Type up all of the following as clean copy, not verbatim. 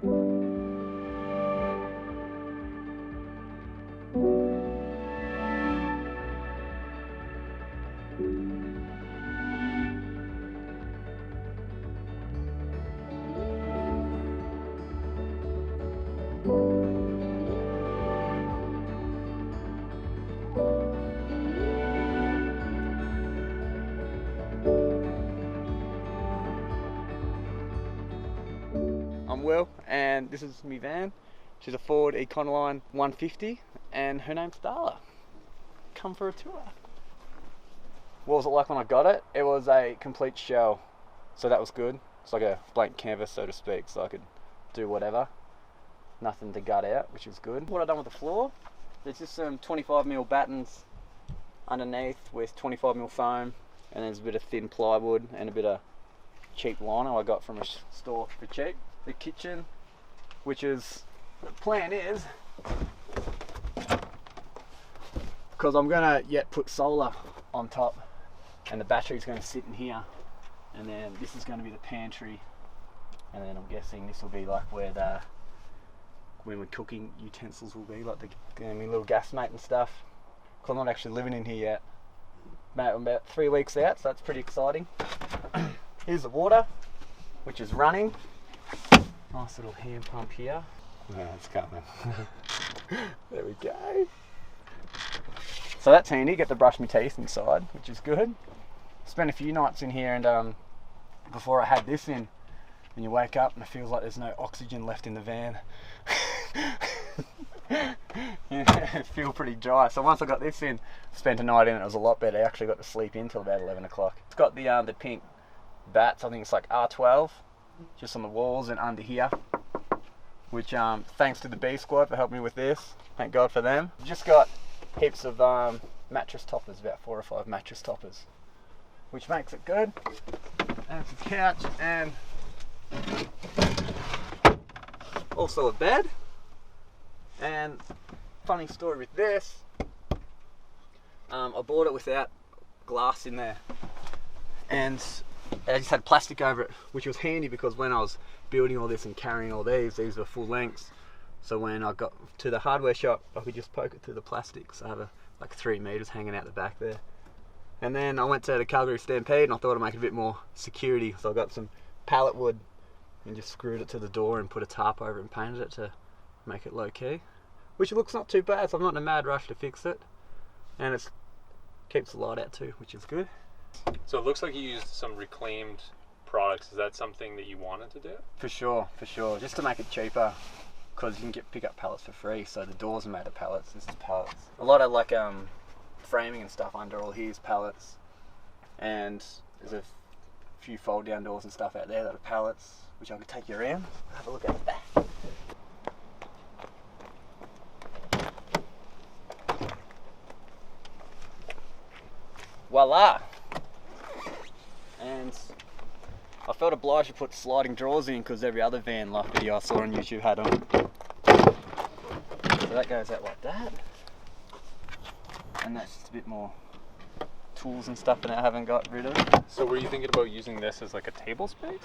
I'm Will, and this is my van. She's a Ford Econoline 150, and her name's Darla. Come for a tour. What was it like when I got it? It was a complete shell, so that was good. It's like a blank canvas, so to speak, so I could do whatever. Nothing to gut out, which was good. What I've done with the floor, there's just some 25mm battens underneath with 25mm foam, and there's a bit of thin plywood and a bit of cheap lino I got from a store for cheap. The kitchen, which is, the plan is, because I'm gonna put solar on top, and the battery's gonna sit in here, and then this is gonna be the pantry, and then I'm guessing this will be like where the cooking utensils will be, like the little gas mate and stuff. Because I'm not actually living in here yet. Mate, I'm about 3 weeks out, so that's pretty exciting. Here's the water, which is running. Nice little hand pump here. Yeah, it's coming. There we go. So that's handy, get to brush my teeth inside, which is good. Spent a few nights in here, and before I had this in, and you wake up and it feels like there's no oxygen left in the van. It feels pretty dry. So once I got this in, spent a night in it was a lot better. I actually got to sleep in till about 11 o'clock. It's got the pink bats, I think it's like R12, just on the walls and under here, which thanks to the B Squad for helping me with this. Thank God for them. Just got heaps of mattress toppers, about 4 or 5 mattress toppers, which makes it good. And it's a couch and also a bed. And funny story with this, I bought it without glass in there, and I just had plastic over it, which was handy because when I was building all this and carrying all these were full lengths. So when I got to the hardware shop, I could just poke it through the plastic. So I have like 3 meters hanging out the back there. And then I went to the Calgary Stampede and I thought I'd make it a bit more security. So I got some pallet wood and just screwed it to the door and put a tarp over it and painted it to make it low key. Which looks not too bad, so I'm not in a mad rush to fix it. And it keeps the light out too, which is good. So it looks like you used some reclaimed products. Is that something that you wanted to do? For sure. Just to make it cheaper, because you can pick up pallets for free. So the doors are made of pallets. This is pallets. A lot of like framing and stuff under all here is pallets, and there's a few fold down doors and stuff out there that are pallets, which I can take you around. Have a look at the back. Voila! And I felt obliged to put sliding drawers in because every other van life video I saw on YouTube had them. So that goes out like that. And that's just a bit more tools and stuff that I haven't got rid of. So were you thinking about using this as like a table space?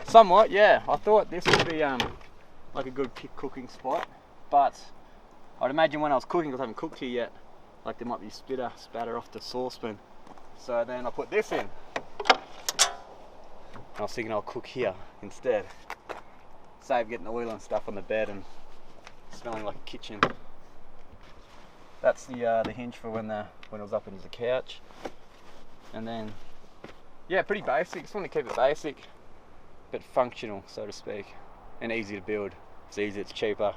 Somewhat, yeah. I thought this would be like a good cooking spot, but I'd imagine when I was cooking, because I haven't cooked here yet, like there might be spatter off the saucepan. So then I put this in. I was thinking I'll cook here instead. Save getting oil and stuff on the bed and smelling like a kitchen. That's the hinge for when it was up into the couch. And then, yeah, pretty basic. Just want to keep it basic, but functional, so to speak, and easy to build. It's easy, it's cheaper.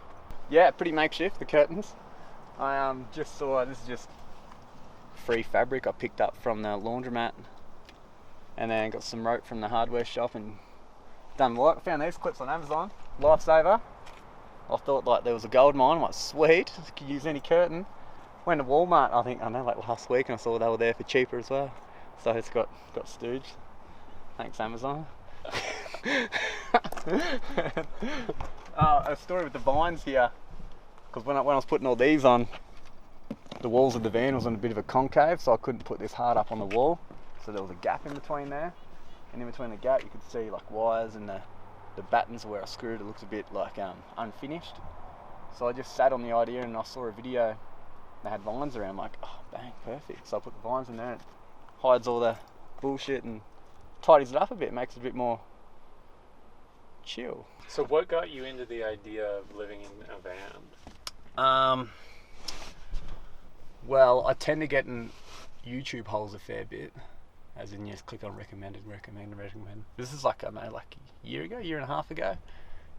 Yeah, pretty makeshift, the curtains. I just saw, this is just free fabric I picked up from the laundromat, and then got some rope from the hardware shop and done work. Found these clips on Amazon, lifesaver. I thought like there was a gold mine. I'm like, sweet, could use any curtain. Went to Walmart, I think, like last week, and I saw they were there for cheaper as well. So it's got stooged. Thanks, Amazon. A story with the vines here, because when I was putting all these on, the walls of the van was on a bit of a concave, so I couldn't put this hard up on the wall. So there was a gap in between there, and in between the gap you could see like wires and the the battens where I screwed, it looks a bit like unfinished. So I just sat on the idea and I saw a video that had vines around. I'm like, oh, bang, perfect. So I put the vines in there and it hides all the bullshit and tidies it up a bit, makes it a bit more chill. So what got you into the idea of living in a van? Well, I tend to get in YouTube holes a fair bit. As in, yes, click on recommend. This is like, I don't know, like a year and a half ago.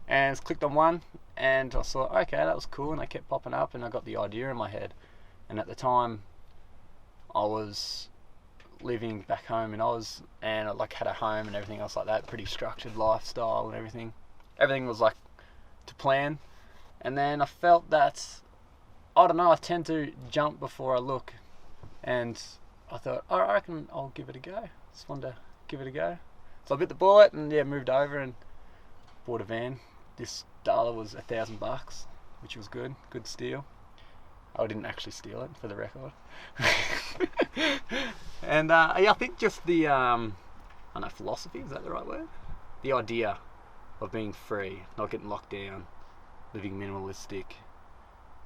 And I clicked on one and I saw, okay, that was cool. And they kept popping up and I got the idea in my head. And at the time, I was living back home in Oz and I like had a home and everything else like that. Pretty structured lifestyle and everything. Everything was like to plan. And then I felt that, I don't know, I tend to jump before I look. And I thought, oh, I reckon I'll give it a go. Just wanted to give it a go. So I bit the bullet and moved over and bought a van. This dollar was $1,000, which was good steal. I didn't actually steal it, for the record. And I think just the, I don't know, philosophy, is that the right word? The idea of being free, not getting locked down, living minimalistic,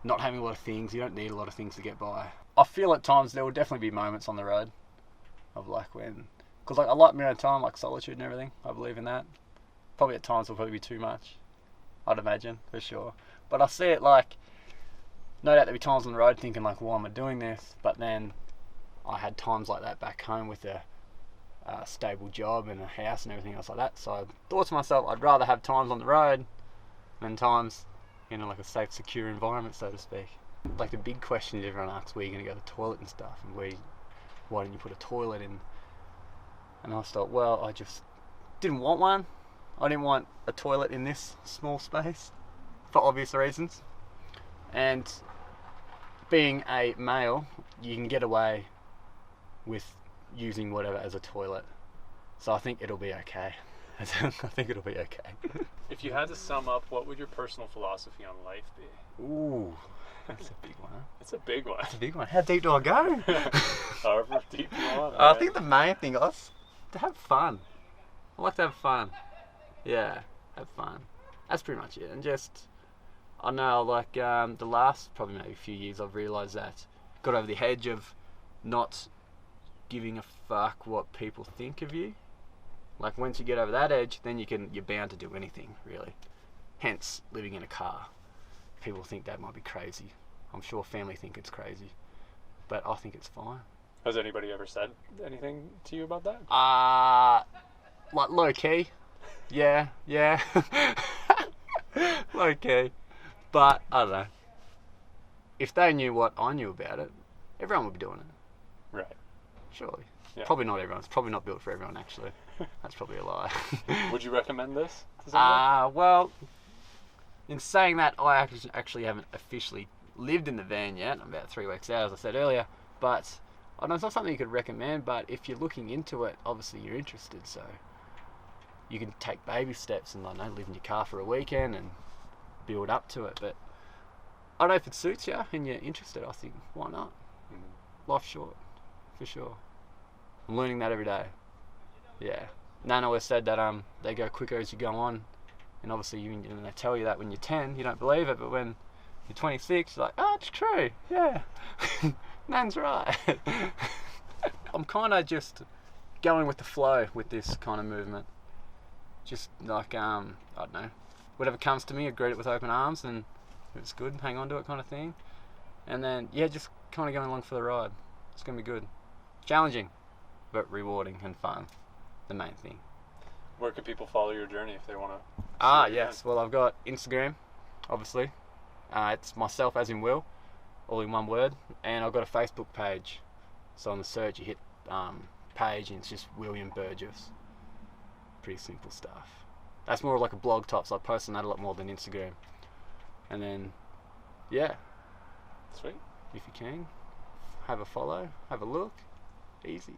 not having a lot of things. You don't need a lot of things to get by. I feel at times there will definitely be moments on the road of like when, because like I like my own time, like solitude and everything. I believe in that. Probably at times will probably be too much, I'd imagine, for sure. But I see it like, no doubt there'll be times on the road thinking like, why am I doing this? But then I had times like that back home with a stable job and a house and everything else like that. So I thought to myself, I'd rather have times on the road than times in like a safe, secure environment, so to speak. Like the big question is everyone asks, where are you going to go to the toilet and stuff, and why didn't you put a toilet in? And I thought, well, I just didn't want one. I didn't want a toilet in this small space, for obvious reasons. And being a male, you can get away with using whatever as a toilet. So I think it'll be okay. I think it'll be okay. If you had to sum up, what would your personal philosophy on life be? Ooh, that's a big one. It's a big one. That's a big one. How deep do I go? However deep you want. I think the main thing is to have fun. I like to have fun. Yeah, have fun. That's pretty much it. And just, I know, like the last probably maybe few years, I've realised that got over the hedge of not giving a fuck what people think of you. Like once you get over that edge, then you're bound to do anything, really. Hence, living in a car. People think that might be crazy. I'm sure family think it's crazy, but I think it's fine. Has anybody ever said anything to you about that? Like low key. Yeah. Low key. But I don't know. If they knew what I knew about it, everyone would be doing it. Right. Surely. Yeah. Probably not everyone. It's probably not built for everyone, actually. That's probably a lie. Would you recommend this to someone? Well, in saying that, I actually haven't officially lived in the van yet. I'm about 3 weeks out, as I said earlier. But I know it's not something you could recommend, but if you're looking into it, obviously you're interested. So you can take baby steps and, I don't know, live in your car for a weekend and build up to it. But I don't know if it suits you and you're interested. I think, why not? Life's short, for sure. I'm learning that every day. Yeah. Nana always said that they go quicker as you go on. And obviously, when they tell you that when you're 10, you don't believe it. But when you're 26, you're like, oh, it's true. Yeah. Nan's right. I'm kind of just going with the flow with this kind of movement. Just like, I don't know. Whatever comes to me, I greet it with open arms. And if it's good, hang on to it kind of thing. And then, yeah, just kind of going along for the ride. It's going to be good. Challenging, but rewarding and fun. The main thing. Where can people follow your journey if they want to? Yes. Well, I've got Instagram, obviously. It's myself as in Will, all in one word. And I've got a Facebook page. So on the search, you hit page and it's just William Burgess. Pretty simple stuff. That's more like a blog type, so I post on that a lot more than Instagram. And then, yeah. Sweet. If you can, have a follow, have a look. Easy.